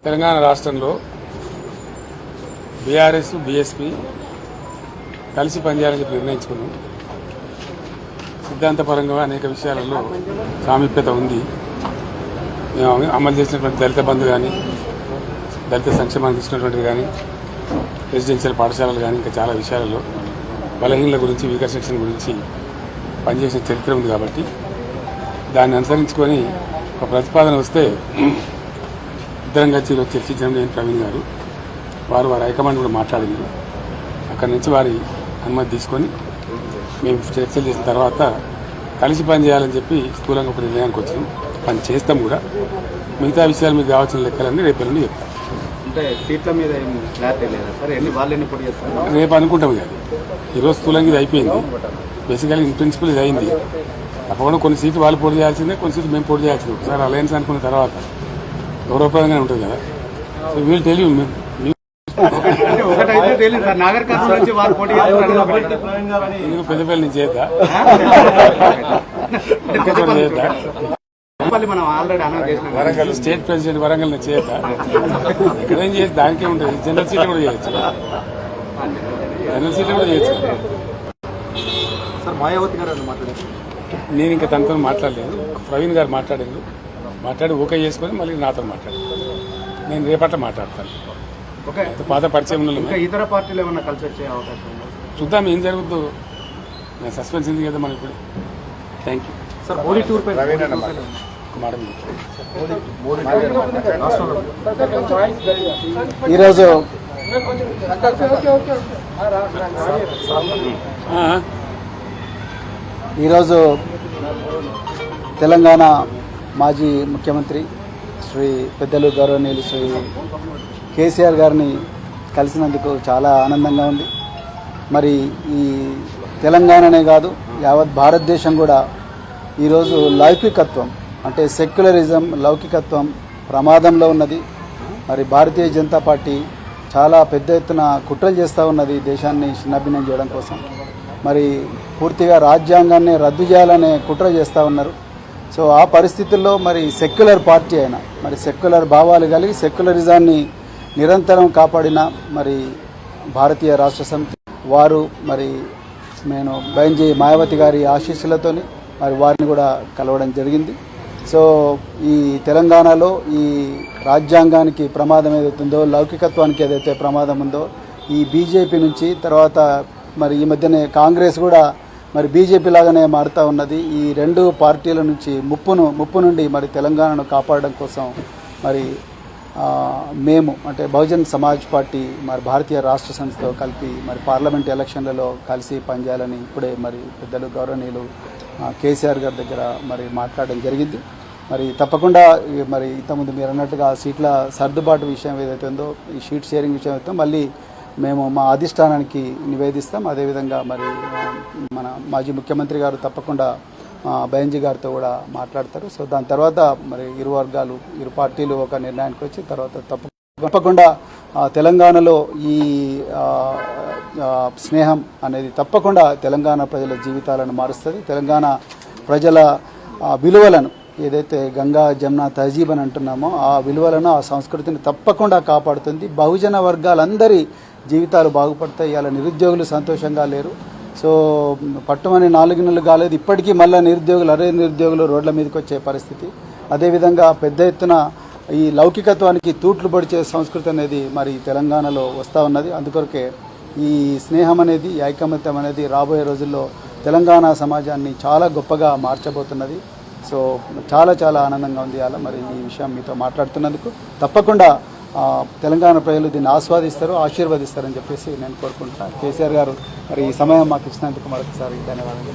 తెలంగాణ రాష్ట్రంలో BRS BSP కలిసి పనిచేయాలని చెప్పి నిర్ణయించుకున్నాం. సిద్ధాంతపరంగా అనేక విషయాలలో సామీప్యత ఉంది. మేము అమలు చేసినటువంటి దళిత బంధు కానీ, దళిత సంక్షేమానికి ఇచ్చినటువంటిది కానీ, రెసిడెన్షియల్ పాఠశాలలు కానీ, ఇంకా చాలా విషయాలలో బలహీనల గురించి, వీకర్ సెక్షన్ గురించి పనిచేసిన చరిత్ర ఉంది. కాబట్టి దాన్ని అనుసరించుకొని ఒక ప్రతిపాదన వస్తే ఇద్దరం కలిసి చర్చించడం నేను ప్రవీణ్ గారు వారి హైకమాండ్ కూడా మాట్లాడింది. అక్కడి నుంచి వారి అనుమతి తీసుకొని మేము చర్చలు చేసిన తర్వాత కలిసి పనిచేయాలని చెప్పి స్థూలంగా ఒక నిర్ణయానికి వచ్చినాం. పని చేస్తాం కూడా. మిగతా విషయాలు మీకు కావాల్సిన లెక్కలన్నీ రేపు ఎల్లుండి చెప్తాం. అంటే సీట్ల మీద క్లారిటీ లేదా సార్? వాళ్ళు పోటీ చేస్తారు రేపు అనుకుంటాం. కాదు ఈరోజు స్థూలంగా ఇది అయిపోయింది. బేసికల్ ఇన్ ప్రిన్సిపల్ ఇది అయింది. తప్పకుండా కొన్ని సీట్లు వాళ్ళు పోటీ చేయాల్సిందే, కొన్ని సీట్లు మేము పోటీ చేయాల్సిందే. ఒకసారి అలయన్స్ అనుకున్న తర్వాత గౌరవప్రదంగానే ఉంటుంది కదా. సో వీళ్ళు తెలియదు పెద్దపల్లి నుంచి చేద్దా వరంగల్ స్టేట్ ప్రెసిడెంట్ వరంగల్ నుంచి చేద్దా ఎక్కడేం చేసి దానికే ఉంటుంది. జనరల్ సీట్లు కూడా చేయొచ్చు. జనరల్ సీట్లు కూడా చేయొచ్చు. మాయావతి గారు మాట్లాడారు. నేను ఇంకా తనతో మాట్లాడలేదు. ప్రవీణ్ గారు మాట్లాడి ఓకే చేసుకొని మళ్ళీ నాతో మాట్లాడారు. నేను రేపట్ల మాట్లాడతాను. పాత పరిచయం ఇతర పార్టీలు ఏమన్నా కలిసి వచ్చే అవకాశం ఉందా? చూద్దాం ఏం జరుగుతుందో. నేను సస్పెన్స్ ఉంది కదా మనకి ఇప్పుడు. Thank you sir. Modi tour పై ఈరోజు తెలంగాణ మాజీ ముఖ్యమంత్రి శ్రీ పెద్దలు గౌరవనీయులు శ్రీ కేసీఆర్ గారిని కలిసినందుకు చాలా ఆనందంగా ఉంది. మరి ఈ తెలంగాణనే కాదు యావత్ భారతదేశం కూడా ఈరోజు లౌకికత్వం అంటే సెక్యులరిజం, లౌకికత్వం ప్రమాదంలో ఉన్నది. మరి భారతీయ జనతా పార్టీ చాలా పెద్ద ఎత్తున కుట్రలు చేస్తూ ఉన్నది దేశాన్ని చిన్నాభిన్నం చేయడం కోసం. మరి పూర్తిగా రాజ్యాంగాన్ని రద్దు చేయాలనే కుట్ర చేస్తూ ఉన్నారు. సో ఆ పరిస్థితుల్లో మరి సెక్యులర్ పార్టీ అయినా, మరి సెక్యులర్ భావాలు కలిగి సెక్యులరిజాన్ని నిరంతరం కాపాడిన మరి భారతీయ రాష్ట్ర సమితి వారు మరి నేను బైంజీ మాయావతి గారి ఆశీస్సులతోని మరి వారిని కూడా కలవడం జరిగింది. సో ఈ తెలంగాణలో ఈ రాజ్యాంగానికి ప్రమాదం ఏదైతుందో, లౌకికత్వానికి ఏదైతే ప్రమాదం ఉందో, ఈ బీజేపీ నుంచి తర్వాత మరి ఈ మధ్యనే కాంగ్రెస్ కూడా మరి బీజేపీ లాగానే మారుతూ ఉన్నది. ఈ రెండు పార్టీల నుంచి ముప్పు నుండి మరి తెలంగాణను కాపాడడం కోసం మరి మేము అంటే బహుజన్ సమాజ్ పార్టీ మరి భారతీయ రాష్ట్ర సమితితో కలిపి మరి పార్లమెంట్ ఎలక్షన్లలో కలిసి పనిచేయాలని ఇప్పుడే మరి పెద్దలు గౌరవనీయులు కేసీఆర్ గారి దగ్గర మరి మాట్లాడడం జరిగింది. మరి తప్పకుండా మరి ఇంతకుముందు మీరు అన్నట్టుగా సీట్ల సర్దుబాటు విషయం ఏదైతే ఉందో, ఈ షీట్ షేరింగ్ విషయం అయితే మళ్ళీ మేము మా అధిష్టానానికి నివేదిస్తాం. అదేవిధంగా మరి మన మాజీ ముఖ్యమంత్రి గారు తప్పకుండా బైంజీ గారితో కూడా మాట్లాడతారు. సో దాని తర్వాత మరి ఇరు వర్గాలు, ఇరు పార్టీలు ఒక నిర్ణయానికి వచ్చి తర్వాత తప్పకుండా తెలంగాణలో ఈ స్నేహం అనేది తప్పకుండా తెలంగాణ ప్రజల జీవితాలను మారుస్తుంది. తెలంగాణ ప్రజల విలువలను ఏదైతే గంగా జమున తహజీబ్ అని అంటున్నామో ఆ విలువలను, ఆ సంస్కృతిని తప్పకుండా కాపాడుతుంది. బహుజన వర్గాలందరి జీవితాలు బాగుపడతాయి. ఇలా నిరుద్యోగులు సంతోషంగా లేరు. సో పట్టుమని 4 నెలలు కాలేదు, ఇప్పటికీ మళ్ళీ నిరుద్యోగులు రోడ్ల మీదకి వచ్చే పరిస్థితి. అదేవిధంగా పెద్ద ఎత్తున ఈ లౌకికత్వానికి తూట్లు పొడిచే సంస్కృతి అనేది మరి తెలంగాణలో వస్తూ ఉన్నది. అందుకొరకే ఈ స్నేహం అనేది, ఈ ఐకమత్యం అనేది రాబోయే రోజుల్లో తెలంగాణ సమాజాన్ని చాలా గొప్పగా మార్చబోతున్నది. సో చాలా ఆనందంగా ఉంది అలా మరి ఈ విషయం మీతో మాట్లాడుతున్నందుకు. తప్పకుండా తెలంగాణ ప్రజలు దీన్ని ఆస్వాదిస్తారు, ఆశీర్వదిస్తారని చెప్పేసి నేను కోరుకుంటున్నాను. కేసీఆర్ గారు మరి ఈ సమయం మాకు ఇచ్చినందుకు మరొకసారి ధన్యవాదాలు.